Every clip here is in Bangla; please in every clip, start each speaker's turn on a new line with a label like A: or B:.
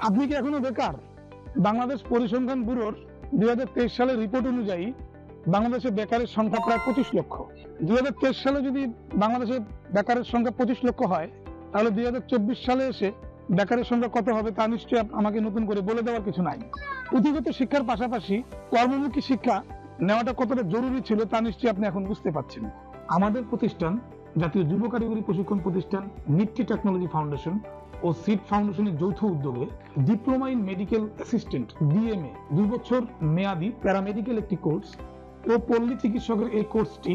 A: আপনি কি এখনো বেকার? বাংলাদেশ পরিসংখ্যান ব্যুরোর 2023 সালের রিপোর্ট অনুযায়ী বাংলাদেশে বেকারের সংখ্যা প্রায় 25 লক্ষ। 2023 সালে যদি বাংলাদেশে বেকারের সংখ্যা 25 লক্ষ হয়, তাহলে 2024 সালে এসে বেকারের সংখ্যা কত হবে তা নিশ্চয়ই আমাকে নতুন করে বলে দেওয়ার কিছু নাই। পুঁথিগত শিক্ষার পাশাপাশি কর্মমুখী শিক্ষা নেওয়াটা কতটা জরুরি ছিল তা নিশ্চয়ই আপনি এখন বুঝতে পারছেন। আমাদের প্রতিষ্ঠান জাতীয় যুব কারিগরি প্রশিক্ষণ প্রতিষ্ঠান নিফটি টেকনোলজি ফাউন্ডেশন ও সিড ফাউন্ডেশনের যৌথ উদ্যোগে diploma in medical assistant DMA 2 বছর মেয়াদী প্যারামেডিকেল একটি কোর্স ও পল্লী চিকিৎসকের এই কোর্সটি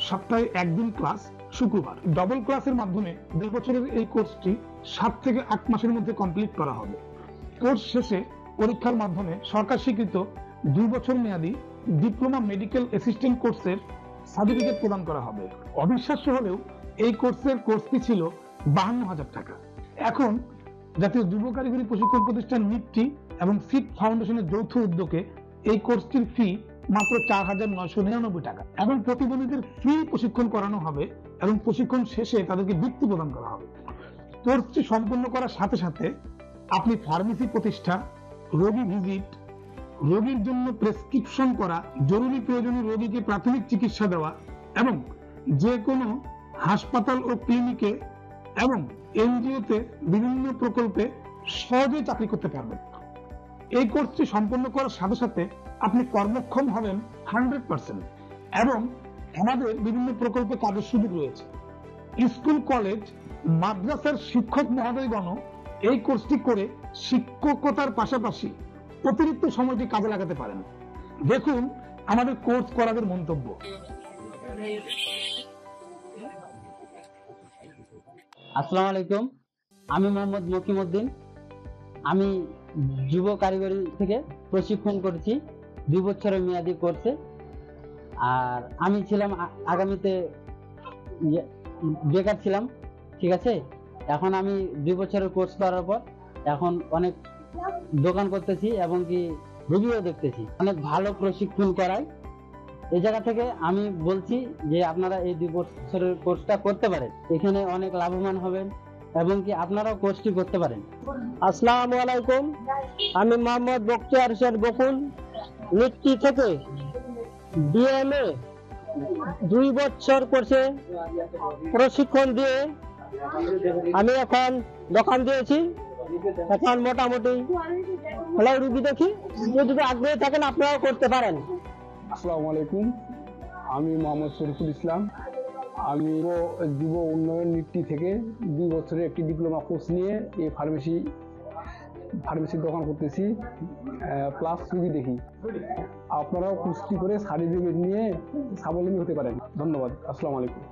A: সপ্তাহে একদিন ক্লাস, শুক্রবার। ডবল ক্লাসের মাধ্যমে 2 বছরের এই কোর্সটি 7 থেকে 8 মাসের মধ্যে কমপ্লিট করা হবে। কোর্স শেষে পরীক্ষার মাধ্যমে সরকার স্বীকৃত 2 বছর মেয়াদী ডিপ্লোমা মেডিকেল অ্যাসিস্ট্যান্ট কোর্সের সার্টিফিকেট প্রদান করা হবে। অবিশ্বাস্য হলেও এই কোর্সের কোর্স ফি ছিল 52,000 টাকা। এখন জাতীয় যুব কারিগরি প্রশিক্ষণ প্রতিষ্ঠান নিফটি এবং সিড ফাউন্ডেশনের যৌথ উদ্যোগে এই কোর্সটির ফি মাত্র 4,999 টাকা এবং প্রতিবন্ধীদের ফ্রি প্রশিক্ষণ করানো হবে এবং প্রশিক্ষণ শেষে তাদেরকে বৃত্তি প্রদান করা হবে। কোর্সটি সম্পন্ন করার সাথে সাথে আপনি ফার্মেসি প্রতিষ্ঠা, রোগী ভিজিট, রোগীর জন্য প্রেসক্রিপশন করা, জরুরি প্রয়োজনীয় রোগীকে প্রাথমিক চিকিৎসা দেওয়া এবং যে কোনো হাসপাতাল ও ক্লিনিকে এবং এনজিওতে বিভিন্ন প্রকল্পে সহজেই চাকরি করতে পারবেন। এই কোর্সটি সম্পন্ন করার সাথে সাথে আপনি কর্মক্ষম হবেন 100% এবং আমাদের বিভিন্ন প্রকল্পে কাজের সুযোগ রয়েছে। স্কুল, কলেজ, মাদ্রাসার শিক্ষক মহোদয়গণ এই কোর্সটি করে শিক্ষকতার পাশাপাশি অতিরিক্ত সময়টি কাজে লাগাতে পারেন। দেখুন আমাদের কোর্স করাদের মন্তব্য।
B: আসসালামু আলাইকুম, আমি মোহাম্মদ মকিমউদ্দিন। আমি যুব কারিগরি থেকে প্রশিক্ষণ করেছি 2 বছরের মেয়াদী কোর্সে। আর আমি ছিলাম আগামীতে বেকার ছিলাম, ঠিক আছে। এখন আমি 2 বছরের কোর্স করার পর এখন অনেক দোকান করতেছি এবং কি রোগীও দেখতেছি, অনেক ভালো প্রশিক্ষণ করায়। এই জায়গা থেকে আমি বলছি যে আপনারা এই 2 বছরের কোর্সটা করতে পারেন, এখানে অনেক লাভবান হবেন এবং কি আপনারাও কোর্সটি করতে পারেন।
C: আসসালামু আলাইকুম, আমি মোহাম্মদ বখতিয়ার হোসেন বকুল, নিফটি থেকে ডিএমএ 2 বছর কোর্সে প্রশিক্ষণ দিয়ে আমি এখন দোকান দিয়েছি। এখন মোটামুটি ভালো রুগী দেখি, যদি আগ্রহী থাকেন আপনারাও করতে পারেন।
D: আসসালামু আলাইকুম, আমি মোহাম্মদ শরীফুল ইসলাম। আমি যুব উন্নয়ন নিফটি থেকে 2 বছরের একটি ডিপ্লোমা কোর্স নিয়ে এই ফার্মেসির দোকান করতেছি, প্লাস রুগী দেখি। আপনারাও কোর্সটি করে সার্টিফিকেট নিয়ে স্বাবলম্বী হতে পারেন। ধন্যবাদ। আসসালামু আলাইকুম।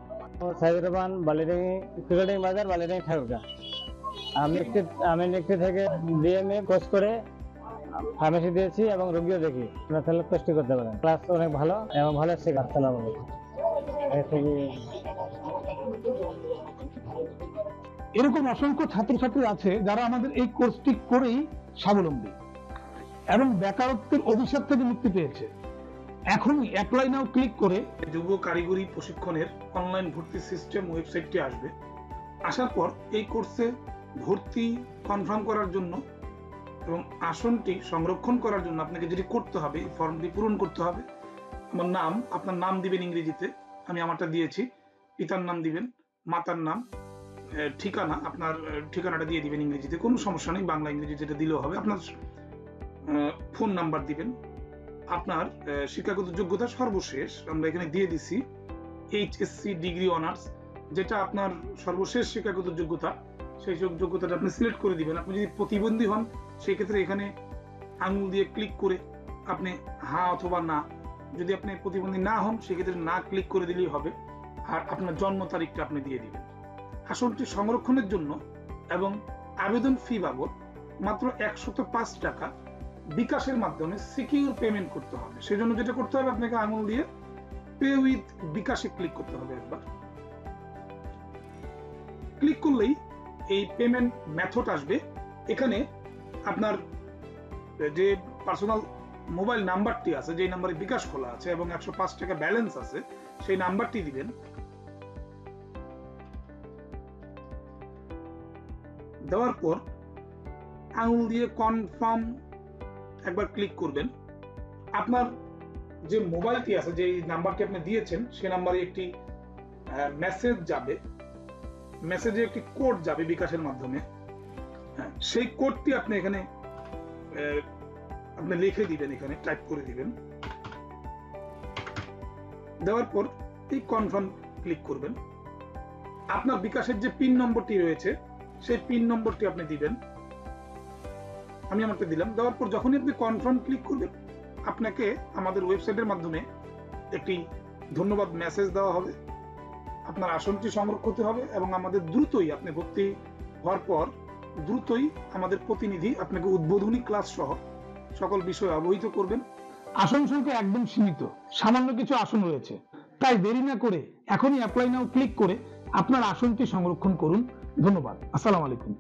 C: সাইদুর রহমান, বালিডাঙ্গি বাজার, বালিডাঙ্গি ঠাকুরগাঁ। আমি নিফটি থেকে ডিএমএ কোর্স করে ফার্মেসি দিয়েছি এবং রোগীও দেখি। আপনারা তাহলে কোর্সটি করতে পারেন, ক্লাস অনেক ভালো এবং ভালো শেখা। আসসালামু আলাইকুম।
A: এরকম অসংখ্য ছাত্রছাত্রী আছে যারা আমাদের এই কোর্সটি করেই স্বাবলম্বী এবং বেকারত্বের অভিশাপ থেকে মুক্তি পেয়েছে। এখনই অ্যাপ্লাই নাও ক্লিক করে যুব কারিগরি প্রশিক্ষণের অনলাইন ভর্তি সিস্টেম ওয়েবসাইটটি আসবে। আসার পর এই কোর্সে ভর্তি কনফার্ম করার জন্য এবং আসনটি সংরক্ষণ করার জন্য আপনাকে যেটি করতে হবে, ফর্মটি পূরণ করতে হবে। আমার নাম, আপনার নাম দিবেন ইংরেজিতে, আমি আমারটা দিয়েছি। পিতার নাম দিবেন, মাতার নাম, ঠিকানা, আপনার ঠিকানাটা দিয়ে দিবেন ইংরেজিতে, কোনো সমস্যা নেই, বাংলা ইংরেজি যেটা দিলেও হবে। আপনার ফোন নাম্বার দিবেন, আপনার শিক্ষাগত যোগ্যতা সর্বশেষ আমরা এখানে দিয়ে দিছি এইচএসসি ডিগ্রি অনার্স, যেটা আপনার সর্বশেষ শিক্ষাগত যোগ্যতা, সেই যোগ্যতাটা আপনি সিলেক্ট করে দিবেন। আপনি যদি প্রতিবন্ধী হন সেই ক্ষেত্রে এখানে আঙুল দিয়ে ক্লিক করে আপনি হ্যাঁ অথবা না, যদি আপনি প্রতিবন্ধী না হন সেক্ষেত্রে না ক্লিক করে দিলেই হবে। আর আপনার জন্ম তারিখটা আপনি দিয়ে দিবেন। আসনটি সংরক্ষণের জন্য এবং আবেদন ফি বাবদ মাত্র 105 টাকা বিকাশের মাধ্যমে সিকিউর পেমেন্ট করতে হবে। সেজন্য যেটা করতে হবে, আপনাকে আঙুল দিয়ে পে উইথ বিকাশে ক্লিক করতে হবে। একবার ক্লিক করলেই এই পেমেন্ট মেথড আসবে। এখানে আপনার যে পার্সোনাল মোবাইল নাম্বারটি আছে, যে নাম্বারে বিকাশ খোলা আছে এবং 105 টাকা ব্যালেন্স আছে, সেই নাম্বারটি দিবেন। দেওয়ার পর আঙুল দিয়ে কনফার্ম একবার ক্লিক করবেন। আপনার যে মোবাইলটি আছে, যে নাম্বারটি আপনি দিয়েছেন, সে নাম্বারে একটি মেসেজ যাবে, মেসেজে একটি কোড যাবে বিকাশের মাধ্যমে। হ্যাঁ, সেই কোডটি আপনি এখানে আপনি লিখে দিবেন, এখানে টাইপ করে দিবেন। দেওয়ার পর এই কনফার্ম ক্লিক করবেন। আপনার বিকাশের যে পিন নম্বরটি রয়েছে সেই পিন নম্বরটি আপনি দিবেন। আমি আমারটা দিলাম। দেওয়ার পর যখনই আপনি কনফার্ম ক্লিক করবেন, আপনাকে আমাদের ওয়েবসাইটের মাধ্যমে একটি ধন্যবাদ মেসেজ দেওয়া হবে, আপনার আসনটি সংরক্ষিত হবে এবং আমাদের দ্রুতই, আপনি ভর্তি হওয়ার পর দ্রুতই আমাদের প্রতিনিধি আপনাকে উদ্বোধনী ক্লাস সহ সকল বিষয়ে অবহিত করবেন। আসন সংখ্যা একদম সীমিত, সামান্য কিছু আসন রয়েছে, তাই দেরি না করে এখনই অ্যাপ্লাই নাও ক্লিক করে আপনার আসনটি সংরক্ষণ করুন। ধন্যবাদ। আসসালামু আলাইকুম।